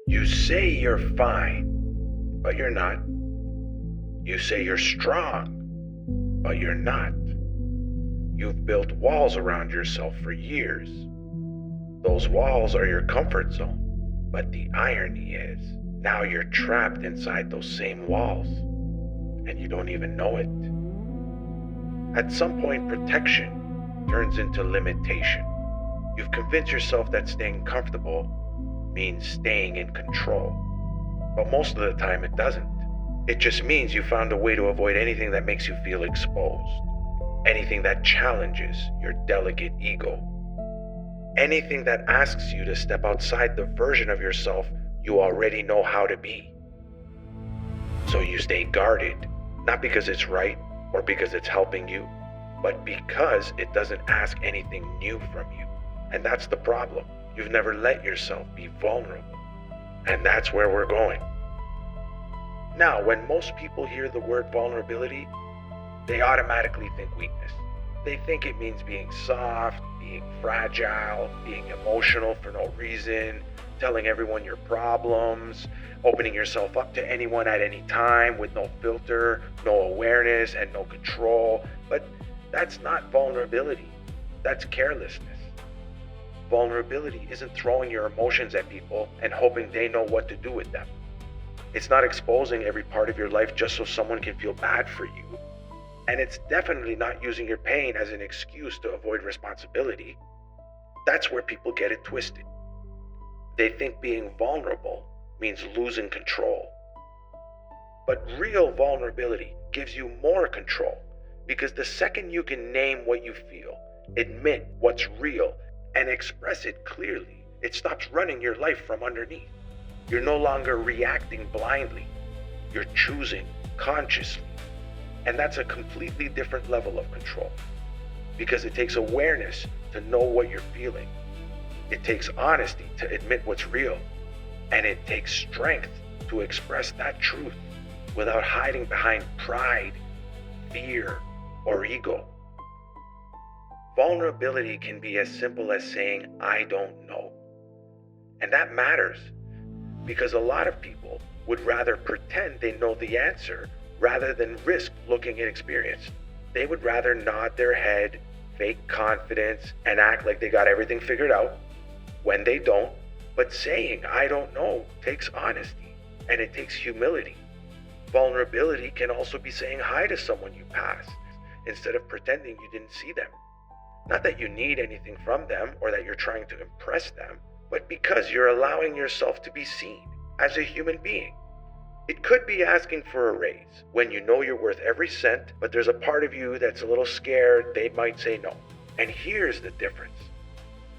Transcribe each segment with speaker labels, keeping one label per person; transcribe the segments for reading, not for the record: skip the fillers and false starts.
Speaker 1: You say you're fine, but you're not. You say you're strong, but you're not. You've built walls around yourself for years. Those walls are your comfort zone. But the irony is, now you're trapped inside those same walls, and you don't even know it. At some point, protection turns into limitation. You've convinced yourself that staying comfortable means staying in control. But most of the time, it doesn't. It just means you found a way to avoid anything that makes you feel exposed, anything that challenges your delicate ego, anything that asks you to step outside the version of yourself you already know how to be. So you stay guarded, not because it's right or because it's helping you, but because it doesn't ask anything new from you. And that's the problem. You've never let yourself be vulnerable. And that's where we're going. Now, when most people hear the word vulnerability, they automatically think weakness. They think it means being soft, being fragile, being emotional for no reason, telling everyone your problems, opening yourself up to anyone at any time with no filter, no awareness, and no control. But that's not vulnerability. That's carelessness. Vulnerability isn't throwing your emotions at people and hoping they know what to do with them. It's not exposing every part of your life just so someone can feel bad for you. And it's definitely not using your pain as an excuse to avoid responsibility. That's where people get it twisted. They think being vulnerable means losing control. But real vulnerability gives you more control, because the second you can name what you feel, admit what's real, and express it clearly, it stops running your life from underneath. You're no longer reacting blindly. You're choosing consciously. And that's a completely different level of control, because it takes awareness to know what you're feeling. It takes honesty to admit what's real. And it takes strength to express that truth without hiding behind pride, fear, or ego. Vulnerability can be as simple as saying, I don't know. And that matters, because a lot of people would rather pretend they know the answer rather than risk looking inexperienced. They would rather nod their head, fake confidence, and act like they got everything figured out when they don't. But saying, I don't know, takes honesty, and it takes humility. Vulnerability can also be saying hi to someone you passed instead of pretending you didn't see them. Not that you need anything from them or that you're trying to impress them, but because you're allowing yourself to be seen as a human being. It could be asking for a raise when you know you're worth every cent, but there's a part of you that's a little scared they might say no. And here's the difference.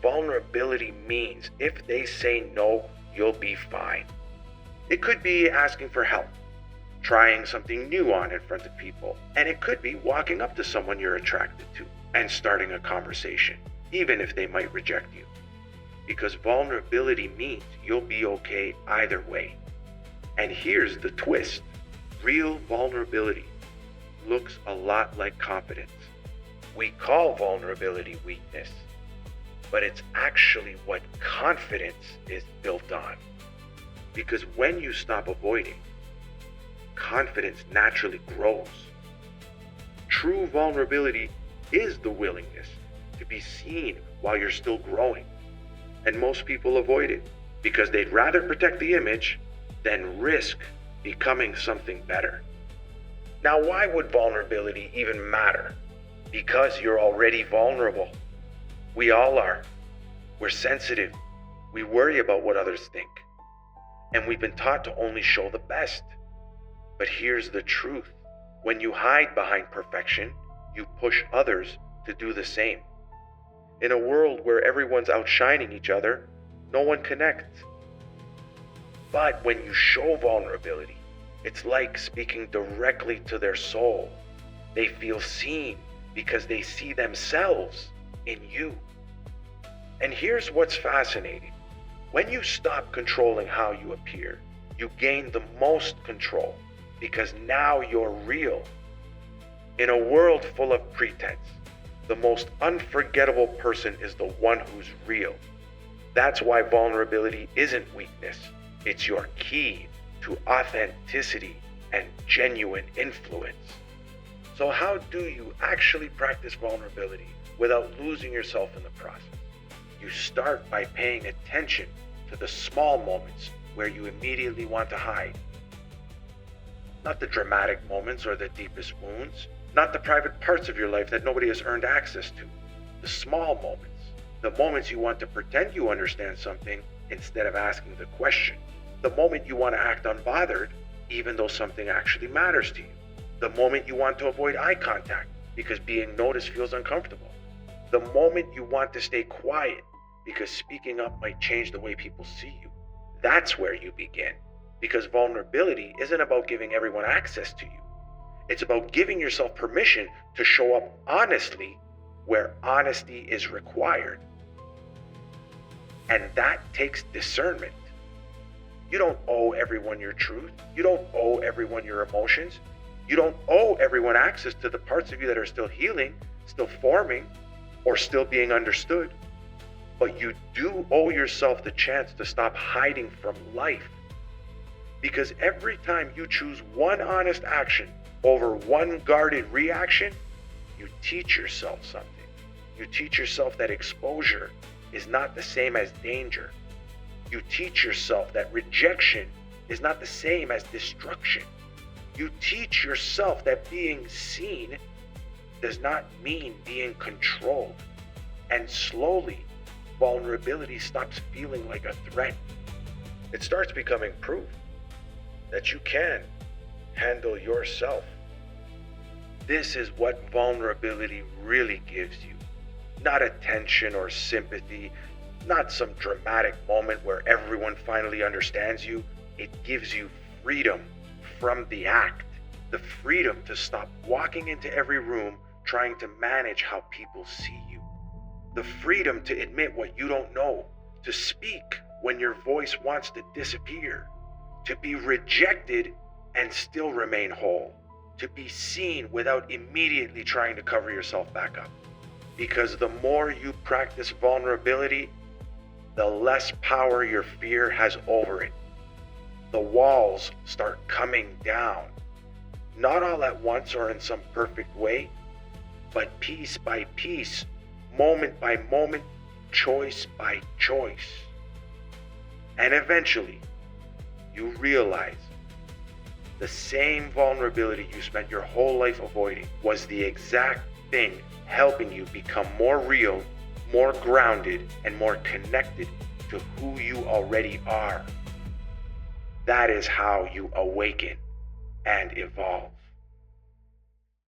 Speaker 1: Vulnerability means if they say no, you'll be fine. It could be asking for help, trying something new on in front of people, and it could be walking up to someone you're attracted to and starting a conversation, even if they might reject you. Because vulnerability means you'll be okay either way. And here's the twist. Real vulnerability looks a lot like confidence. We call vulnerability weakness, but it's actually what confidence is built on. Because when you stop avoiding, confidence naturally grows. True vulnerability is the willingness to be seen while you're still growing. And most people avoid it because they'd rather protect the image than risk becoming something better. Now, why would vulnerability even matter? Because you're already vulnerable. We all are. We're sensitive. We worry about what others think. And we've been taught to only show the best. But here's the truth. When you hide behind perfection, you push others to do the same. In a world where everyone's outshining each other, no one connects. But when you show vulnerability, it's like speaking directly to their soul. They feel seen because they see themselves in you. And here's what's fascinating. When you stop controlling how you appear, you gain the most control because now you're real. In a world full of pretense, the most unforgettable person is the one who's real. That's why vulnerability isn't weakness. It's your key to authenticity and genuine influence. So how do you actually practice vulnerability without losing yourself in the process? You start by paying attention to the small moments where you immediately want to hide. Not the dramatic moments or the deepest wounds, not the private parts of your life that nobody has earned access to. The small moments, the moments you want to pretend you understand something instead of asking the question. The moment you want to act unbothered, even though something actually matters to you. The moment you want to avoid eye contact because being noticed feels uncomfortable. The moment you want to stay quiet because speaking up might change the way people see you. That's where you begin, because vulnerability isn't about giving everyone access to you. It's about giving yourself permission to show up honestly where honesty is required. And that takes discernment. You don't owe everyone your truth. You don't owe everyone your emotions. You don't owe everyone access to the parts of you that are still healing, still forming, or still being understood. But you do owe yourself the chance to stop hiding from life. Because every time you choose one honest action over one guarded reaction, you teach yourself something. You teach yourself that exposure is not the same as danger. You teach yourself that rejection is not the same as destruction. You teach yourself that being seen does not mean being controlled. And slowly, vulnerability stops feeling like a threat. It starts becoming proof that you can handle yourself. This is what vulnerability really gives you. Not attention or sympathy, not some dramatic moment where everyone finally understands you. It gives you freedom from the act, the freedom to stop walking into every room trying to manage how people see you, the freedom to admit what you don't know, to speak when your voice wants to disappear, to be rejected and still remain whole, to be seen without immediately trying to cover yourself back up. Because the more you practice vulnerability, the less power your fear has over it. The walls start coming down, not all at once or in some perfect way, but piece by piece, moment by moment, choice by choice. And eventually, you realize the same vulnerability you spent your whole life avoiding was the exact thing helping you become more real, more grounded, and more connected to who you already are. That is how you awaken and evolve.